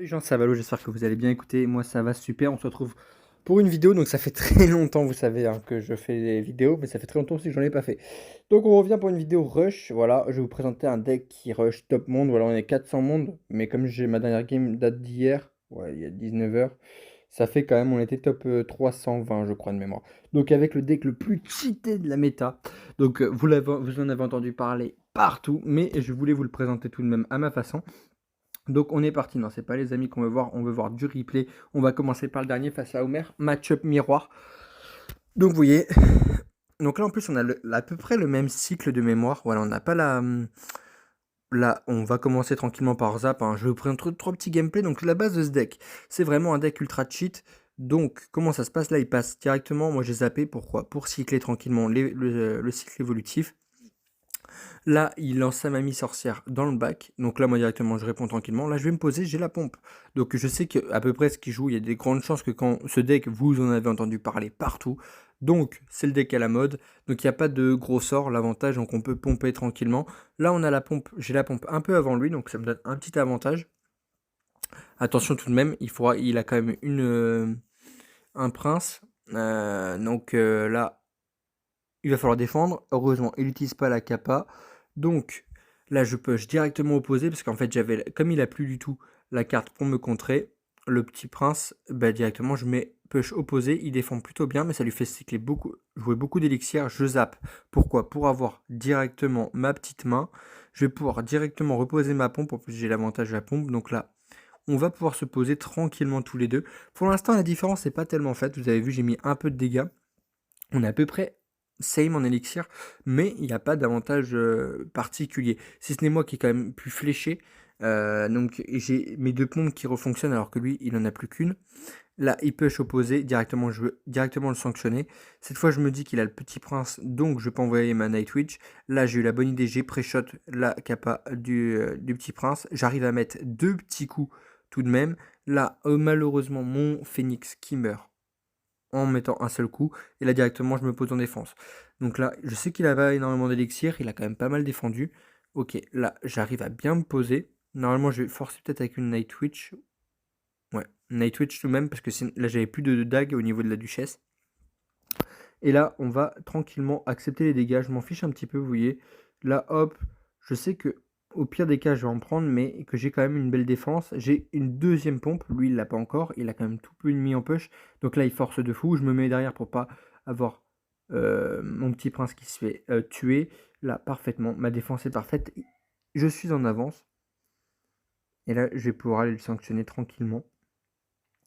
Les gens, ça va, j'espère que vous allez bien. Écoutez, moi ça va super. On se retrouve pour une vidéo. Donc ça fait très longtemps, vous savez, hein, que je fais des vidéos, mais ça fait très longtemps aussi que j'en ai pas fait. Donc on revient pour une vidéo rush. Voilà, je vais vous présenter un deck qui rush top monde. Voilà, on est 400 monde, mais comme j'ai ma dernière game date d'hier, ouais, il y a 19 heures, ça fait quand même, on était top 320, je crois, de mémoire. Donc avec le deck le plus cheaté de la méta. Donc vous en avez entendu parler partout, mais je voulais vous le présenter tout de même à ma façon. Donc on est parti, non, c'est pas les amis qu'on veut voir, on veut voir du replay. On va commencer par le dernier face à Homer, match-up miroir. Donc vous voyez, donc là en plus on a à peu près le même cycle de mémoire. Voilà, on n'a pas la... Là, on va commencer tranquillement par Zap, hein. Je vais vous présenter trois petits gameplays. Donc la base de ce deck, c'est vraiment un deck ultra cheat. Donc comment ça se passe? Là, il passe directement, moi j'ai zappé, pourquoi? Pour cycler tranquillement le cycle évolutif. Là, il lance sa mamie sorcière dans le bac. Donc là, moi directement, je réponds tranquillement. Là, je vais me poser, j'ai la pompe. Donc je sais qu'à peu près ce qu'il joue, il y a des grandes chances que quand ce deck, vous en avez entendu parler partout. Donc c'est le deck à la mode. Donc il n'y a pas de gros sort. L'avantage, donc on peut pomper tranquillement. Là, on a la pompe, j'ai la pompe un peu avant lui. Donc ça me donne un petit avantage. Attention tout de même, il a quand même un prince. Là, il va falloir défendre. Heureusement, il n'utilise pas la kappa. Donc là, je push directement opposé parce qu'en fait, comme il a plus du tout la carte pour me contrer, le petit prince, bah, directement, je mets push opposé. Il défend plutôt bien, mais ça lui fait cycler jouer beaucoup d'élixir. Je zappe. Pourquoi? Pour avoir directement ma petite main. Je vais pouvoir directement reposer ma pompe. En plus, j'ai l'avantage de la pompe. Donc là, on va pouvoir se poser tranquillement tous les deux. Pour l'instant, la différence n'est pas tellement faite. Vous avez vu, j'ai mis un peu de dégâts. On est à peu près same en élixir, mais il n'y a pas d'avantage particulier. Si ce n'est moi qui est quand même plus fléché, donc j'ai mes deux pompes qui refonctionnent alors que lui, il n'en a plus qu'une. Là, il peut opposer, directement, je veux directement le sanctionner. Cette fois, je me dis qu'il a le petit prince, donc je peux envoyer ma Night Witch. Là, j'ai eu la bonne idée, j'ai pré-shot la kappa du petit prince. J'arrive à mettre deux petits coups tout de même. Là, malheureusement, mon phénix qui meurt en mettant un seul coup, et là directement je me pose en défense. Donc là, je sais qu'il a pas énormément d'élixir, il a quand même pas mal défendu. Ok, là j'arrive à bien me poser. Normalement je vais forcer peut-être avec une Night Witch. Ouais, Night Witch tout de même, parce que là j'avais plus de dague au niveau de la duchesse. Et là, on va tranquillement accepter les dégâts. Je m'en fiche un petit peu, vous voyez. Là, hop, je sais que au pire des cas, je vais en prendre, mais que j'ai quand même une belle défense. J'ai une deuxième pompe. Lui, il l'a pas encore. Il a quand même tout peu mis en push. Donc là, il force de fou. Je me mets derrière pour pas avoir mon petit prince qui se fait tuer. Là, parfaitement. Ma défense est parfaite. Je suis en avance. Et là, je vais pouvoir aller le sanctionner tranquillement.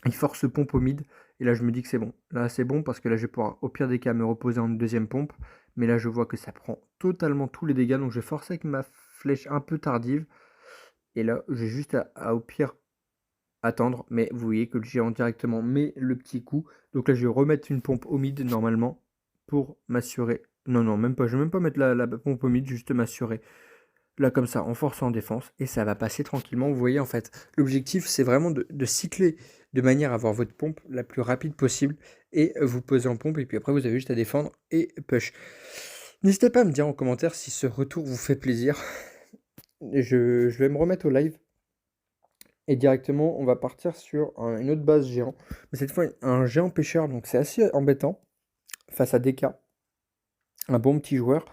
Il force pompe au mid, et là je me dis que c'est bon. Là c'est bon parce que là je vais pouvoir au pire des cas me reposer en une deuxième pompe, mais là je vois que ça prend totalement tous les dégâts, donc je vais forcer avec ma flèche un peu tardive, et là j'ai juste à au pire attendre, mais vous voyez que le géant directement met le petit coup, donc là je vais remettre une pompe au mid normalement pour m'assurer. Non, non, même pas, je vais même pas mettre la pompe au mid, juste m'assurer là comme ça, en force en défense, et ça va passer tranquillement. Vous voyez, en fait, l'objectif, c'est vraiment de cycler de manière à avoir votre pompe la plus rapide possible, et vous posez en pompe, et puis après, vous avez juste à défendre et push. N'hésitez pas à me dire en commentaire si ce retour vous fait plaisir. Je vais me remettre au live, et directement, on va partir sur une autre base géant, mais cette fois, un géant pêcheur, donc c'est assez embêtant, face à DK, un bon petit joueur.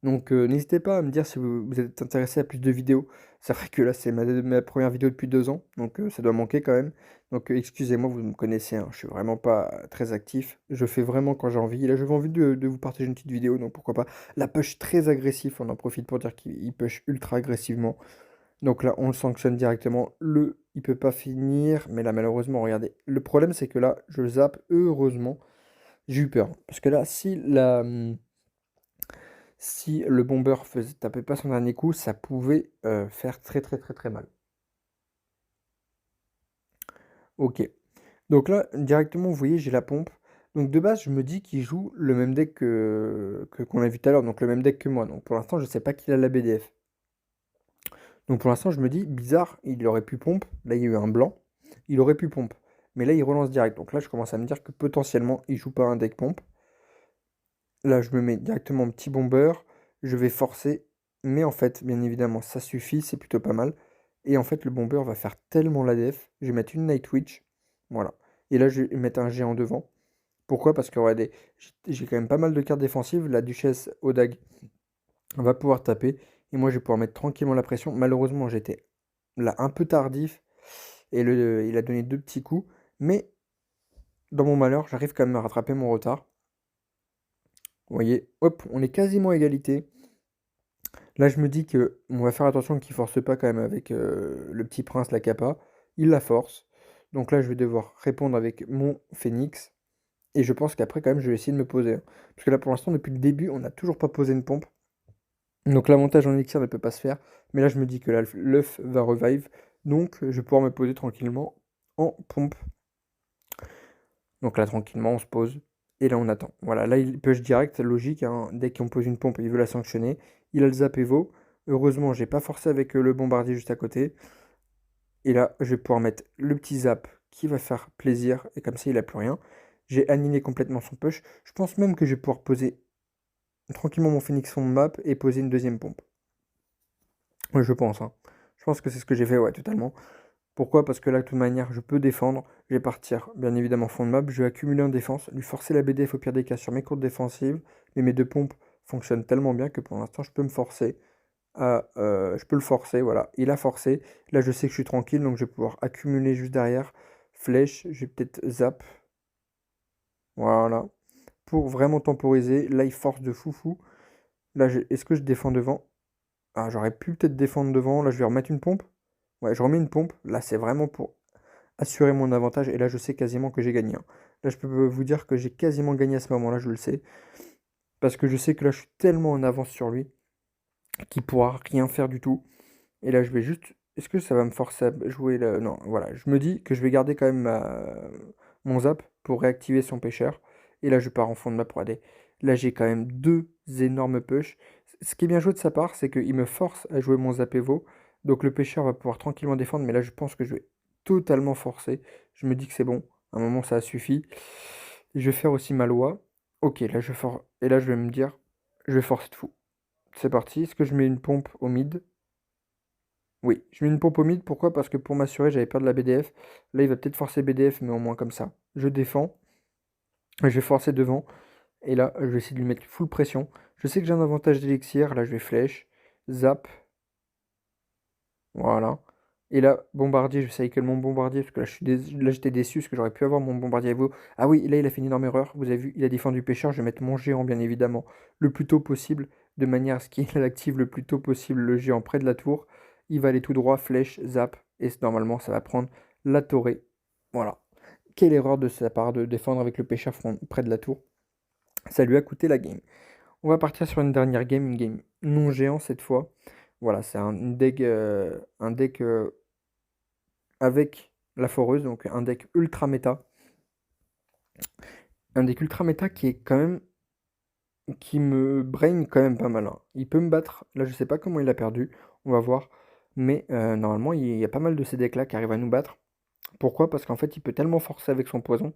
Donc n'hésitez pas à me dire si vous êtes intéressé à plus de vidéos. C'est vrai que là c'est ma première vidéo depuis 2 ans, donc ça doit manquer quand même. Donc excusez-moi, vous me connaissez, hein, je suis vraiment pas très actif. Je fais vraiment quand j'ai envie. Et là j'avais envie de vous partager une petite vidéo, donc pourquoi pas. La push très agressif, on en profite pour dire qu'il push ultra agressivement. Donc là on le sanctionne directement. Il peut pas finir, mais là malheureusement, regardez. Le problème c'est que là je le zappe, heureusement. J'ai eu peur. Parce que là, si le bomber tapait pas son dernier coup, ça pouvait faire très très très très mal. Ok. Donc là, directement, vous voyez, j'ai la pompe. Donc de base, je me dis qu'il joue le même deck qu'on a vu tout à l'heure, donc le même deck que moi. Donc pour l'instant, je sais pas qu'il a la BDF. Donc pour l'instant, je me dis, bizarre, il aurait pu pompe. Là, il y a eu un blanc. Il aurait pu pompe. Mais là, il relance direct. Donc là, je commence à me dire que potentiellement, il joue pas un deck pompe. Là, je me mets directement petit bomber. Je vais forcer. Mais en fait, bien évidemment, ça suffit. C'est plutôt pas mal. Et en fait, le bomber va faire tellement la def. Je vais mettre une Night Witch. Voilà. Et là, je vais mettre un géant devant. Pourquoi? Parce que regardez, j'ai quand même pas mal de cartes défensives. La duchesse Odag va pouvoir taper. Et moi, je vais pouvoir mettre tranquillement la pression. Malheureusement, j'étais là un peu tardif. Et il a donné deux petits coups. Mais dans mon malheur, j'arrive quand même à rattraper mon retard. Vous voyez, hop, on est quasiment à égalité. Là, je me dis que on va faire attention qu'il force pas quand même avec le petit prince, la capa. Il la force. Donc là, je vais devoir répondre avec mon phénix. Et je pense qu'après, quand même, je vais essayer de me poser, hein. Parce que là, pour l'instant, depuis le début, on n'a toujours pas posé une pompe. Donc l'avantage en élixir ne peut pas se faire. Mais là, je me dis que là, l'œuf va revive. Donc, je vais pouvoir me poser tranquillement en pompe. Donc là, tranquillement, on se pose. Et là, on attend. Voilà, là, il push direct, logique, hein. Dès qu'on pose une pompe, il veut la sanctionner. Il a le zap Evo. Heureusement, j'ai pas forcé avec le bombardier juste à côté. Et là, je vais pouvoir mettre le petit zap qui va faire plaisir. Et comme ça, il a plus rien. J'ai annihilé complètement son push. Je pense même que je vais pouvoir poser tranquillement mon phoenix son map et poser une deuxième pompe. Ouais, je pense, hein. Je pense que c'est ce que j'ai fait, ouais, totalement. Pourquoi? Parce que là, de toute manière, je peux défendre. Je vais partir, bien évidemment, fond de map. Je vais accumuler en défense, lui forcer la BDF au pire des cas sur mes courtes défensives. Mais mes deux pompes fonctionnent tellement bien que pour l'instant, je peux me forcer je peux le forcer, voilà. Il a forcé. Là, je sais que je suis tranquille, donc je vais pouvoir accumuler juste derrière. Flèche, je vais peut-être zap. Voilà. Pour vraiment temporiser. Là, il force de foufou. Là, est-ce que je défends devant? Ah, j'aurais pu peut-être défendre devant. Là, je vais remettre une pompe. Ouais, je remets une pompe. Là, c'est vraiment pour assurer mon avantage. Et là, je sais quasiment que j'ai gagné, hein. Là, je peux vous dire que j'ai quasiment gagné à ce moment-là, je le sais. Parce que je sais que là, je suis tellement en avance sur lui qu'il pourra rien faire du tout. Et là, je vais juste. Est-ce que ça va me forcer à jouer le. Non, voilà. Je me dis que je vais garder quand même mon zap pour réactiver son pêcheur. Et là, je pars en fond de map pour AD. Là, j'ai quand même deux énormes push. Ce qui est bien joué de sa part, c'est qu'il me force à jouer mon zap Evo. Donc le pêcheur va pouvoir tranquillement défendre. Mais là, je pense que je vais totalement forcer. Je me dis que c'est bon. À un moment, ça a suffi. Je vais faire aussi ma loi. Ok, là, Et là, je vais me dire, je vais forcer de fou. C'est parti. Est-ce que je mets une pompe au mid? Oui, je mets une pompe au mid, pourquoi? Parce que pour m'assurer, j'avais peur de la BDF. Là, il va peut-être forcer BDF, mais au moins comme ça. Je défends, je vais forcer devant, et là, je vais essayer de lui mettre full pression. Je sais que j'ai un avantage d'élixir, là, je vais flèche, zap, voilà. Et là, bombardier, je cycle mon bombardier, parce que là, là j'étais déçu, parce que j'aurais pu avoir mon bombardier à vous. Ah oui, là, il a fait une énorme erreur, vous avez vu, il a défendu pêcheur, je vais mettre mon géant, bien évidemment, le plus tôt possible, de manière à ce qu'il active le plus tôt possible le géant près de la tour. Il va aller tout droit, flèche, zap, et normalement, ça va prendre la torée. Voilà. Quelle erreur de sa part de défendre avec le pêcheur près de la tour. Ça lui a coûté la game. On va partir sur une dernière game, une game non géant cette fois. Voilà, c'est un deck avec la foreuse, donc un deck ultra méta. Un deck ultra méta qui est quand même. Qui me brain quand même pas mal, hein. Il peut me battre. Là, je sais pas comment il a perdu. On va voir. Mais normalement, il y a pas mal de ces decks-là qui arrivent à nous battre. Pourquoi? Parce qu'en fait, il peut tellement forcer avec son poison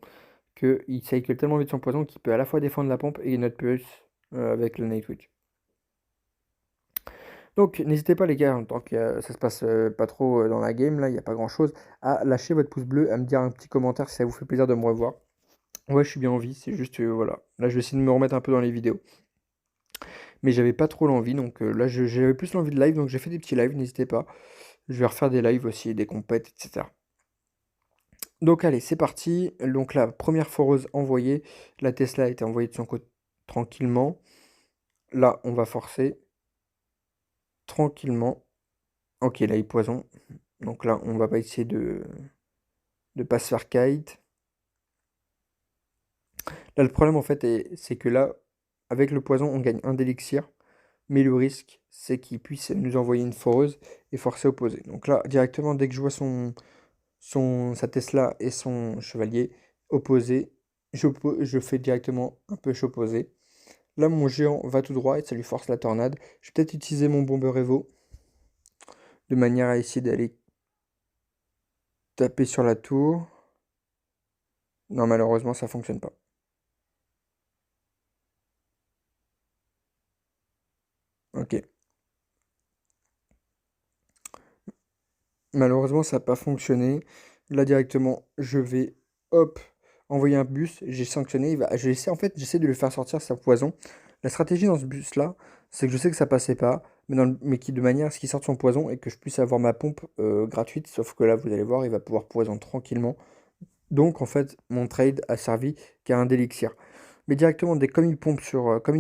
qu'il cycle tellement vite son poison qu'il peut à la fois défendre la pompe et notre pulse avec le Nightwitch. Donc, n'hésitez pas, les gars, en tant que ça se passe pas trop dans la game, là, il n'y a pas grand-chose, à lâcher votre pouce bleu, à me dire un petit commentaire si ça vous fait plaisir de me revoir. Ouais, je suis bien en vie, c'est juste, voilà. Là, je vais essayer de me remettre un peu dans les vidéos. Mais j'avais pas trop l'envie, donc là, j'avais plus l'envie de live, donc j'ai fait des petits lives, n'hésitez pas. Je vais refaire des lives aussi, des compètes, etc. Donc, allez, c'est parti. Donc, la première foreuse envoyée, la Tesla a été envoyée de son côté tranquillement. Là, on va forcer tranquillement. Ok, là, il poison. Donc là, on va pas essayer de pas se faire kite. Là, le problème, en fait, c'est que là, avec le poison, on gagne un d'élixir. Mais le risque, c'est qu'il puisse nous envoyer une foreuse et forcer opposé. Donc là, directement, dès que je vois sa Tesla et son chevalier opposé, je fais directement un push opposé. Là, mon géant va tout droit et ça lui force la tornade. Je vais peut-être utiliser mon bomber Evo de manière à essayer d'aller taper sur la tour. Non, malheureusement, ça fonctionne pas. Ok. Malheureusement, ça a pas fonctionné. Là, directement, je vais, hop, envoyer un bus. J'ai sanctionné. J'essaie de le faire sortir sa poison. La stratégie dans ce bus-là, c'est que je sais que ça passait pas, mais qui de manière à ce qu'il sorte son poison et que je puisse avoir ma pompe gratuite. Sauf que là, vous allez voir, il va pouvoir poison tranquillement. Donc, en fait, mon trade a servi qu'à un d'élixir. Mais directement, comme il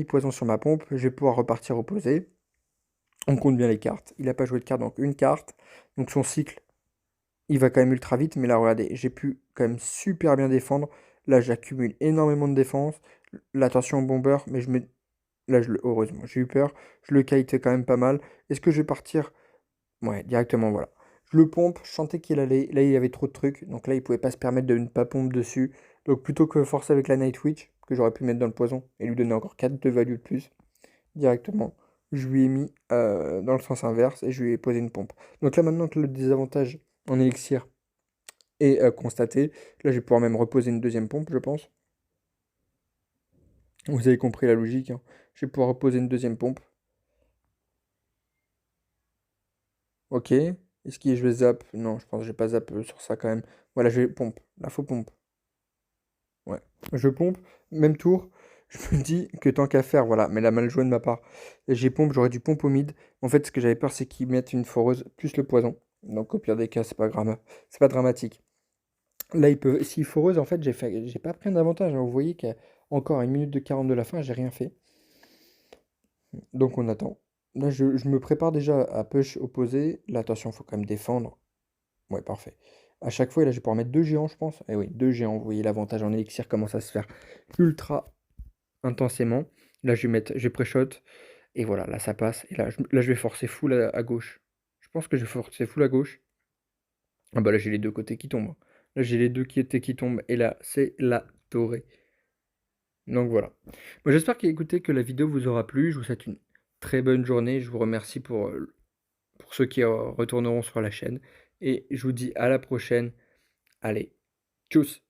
poison sur ma pompe, je vais pouvoir repartir opposé. On compte bien les cartes. Il n'a pas joué de carte, donc une carte. Donc son cycle, il va quand même ultra vite. Mais là, regardez, j'ai pu quand même super bien défendre. Là, j'accumule énormément de défense. L'attention au bomber, mais je me... Là, heureusement, j'ai eu peur. Je le kite quand même pas mal. Est-ce que je vais partir? Ouais, directement, voilà. Je le pompe, je sentais qu'il allait. Là, il y avait trop de trucs. Donc là, il pouvait pas se permettre de ne pas pompe dessus. Donc plutôt que forcer avec la Night Witch, que j'aurais pu mettre dans le poison, et lui donner encore 4 de value de plus, directement, je lui ai mis dans le sens inverse et je lui ai posé une pompe. Donc là, maintenant que le désavantage en élixir est constaté, là, je vais pouvoir même reposer une deuxième pompe, je pense. Vous avez compris la logique, hein. Je vais pouvoir reposer une deuxième pompe. Ok. Est-ce que je vais zap? Non, je pense que je vais pas zap sur ça quand même. Voilà, je vais pompe. Là, faut pompe. Ouais. Je pompe, même tour. Je me dis que tant qu'à faire, voilà. Mais la mal joué de ma part. Et j'ai pompe, j'aurais dû pompe au mid. En fait, ce que j'avais peur, c'est qu'ils mettent une foreuse plus le poison. Donc au pire des cas, c'est pas dramatique. Là, il peut. S'il foreuse, en fait, j'ai pas pris un avantage, hein. Vous voyez qu'à encore 1 minute de 40 de la fin, j'ai rien fait. Donc on attend. Là, je me prépare déjà à push opposé. Là, attention, faut quand même défendre. Ouais, parfait. À chaque fois, là, je vais pouvoir mettre deux géants, je pense. Eh oui, deux géants. Vous voyez l'avantage en élixir commence à se faire ultra intensément. Là, je vais pré-shot. Et voilà, là, ça passe. Et là, je vais forcer full à gauche. Je pense que je vais forcer full à gauche. Ah bah là, j'ai les deux côtés qui tombent. Là, j'ai les deux qui tombent. Et là, c'est la dorée. Donc voilà. Moi, j'espère qu'écoutez, que la vidéo vous aura plu. Je vous souhaite une très bonne journée. Je vous remercie pour ceux qui retourneront sur la chaîne. Et je vous dis à la prochaine. Allez, tchuss!